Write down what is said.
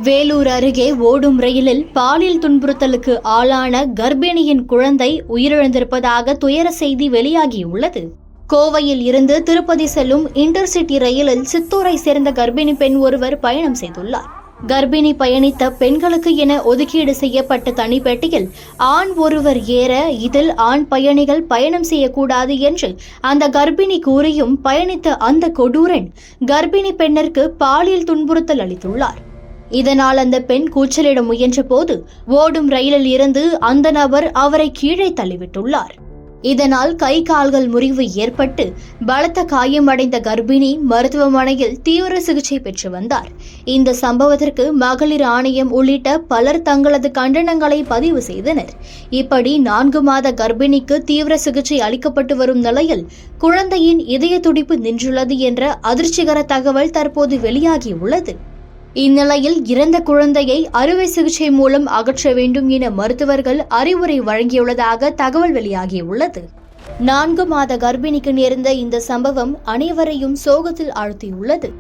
வேலூர் அருகே ஓடும் ரயிலில் பாலியல் துன்புறுத்தலுக்கு ஆளான கர்ப்பிணியின் குழந்தை உயிரிழந்திருப்பதாக துயர செய்தி வெளியாகியுள்ளது. கோவையில் இருந்து திருப்பதி செல்லும் இன்டர்சிட்டி ரயிலில் சித்தூரை சேர்ந்த கர்ப்பிணி பெண் ஒருவர் பயணம் செய்துள்ளார். கர்ப்பிணி பயணித்த பெண்களுக்கு என ஒதுக்கீடு செய்யப்பட்ட தனிப்பெட்டியில் ஆண் ஒருவர் ஏற இதில் ஆண் பயணிகள் பயணம் செய்யக்கூடாது என்று அந்த கர்ப்பிணி கூறியும் பயணித்த அந்த கொடூரன் கர்ப்பிணி பெண்ணிற்கு பாலியல் துன்புறுத்தல் அளித்துள்ளார். இதனால் அந்த பெண் கூச்சலிட முயன்ற போது ஓடும் ரயிலில் இருந்து அந்த நபர் அவரை கீழே தள்ளிவிட்டுள்ளார். இதனால் கை கால்கள் முறிவு ஏற்பட்டு பலத்த காயமடைந்த கர்ப்பிணி மருத்துவமனையில் தீவிர சிகிச்சை பெற்று வந்தார். இந்த சம்பவத்திற்கு மகளிர் ஆணையம் உள்ளிட்ட பலர் தங்களது கண்டனங்களை பதிவு செய்தனர். இப்படி 4 மாத கர்ப்பிணிக்கு தீவிர சிகிச்சை அளிக்கப்பட்டு வரும் நிலையில் குழந்தையின் இதய துடிப்பு நின்றுள்ளது என்ற அதிர்ச்சிகர தகவல் தற்போது வெளியாகியுள்ளது. இந்நிலையில் இறந்த குழந்தையை அறுவை சிகிச்சை மூலம் அகற்ற வேண்டும் என மருத்துவர்கள் அறிவுரை வழங்கியுள்ளதாக தகவல் வெளியாகியுள்ளது. 4 மாத கர்ப்பிணிக்கு நேர்ந்த இந்த சம்பவம் அனைவரையும் சோகத்தில் ஆழ்த்தியுள்ளது.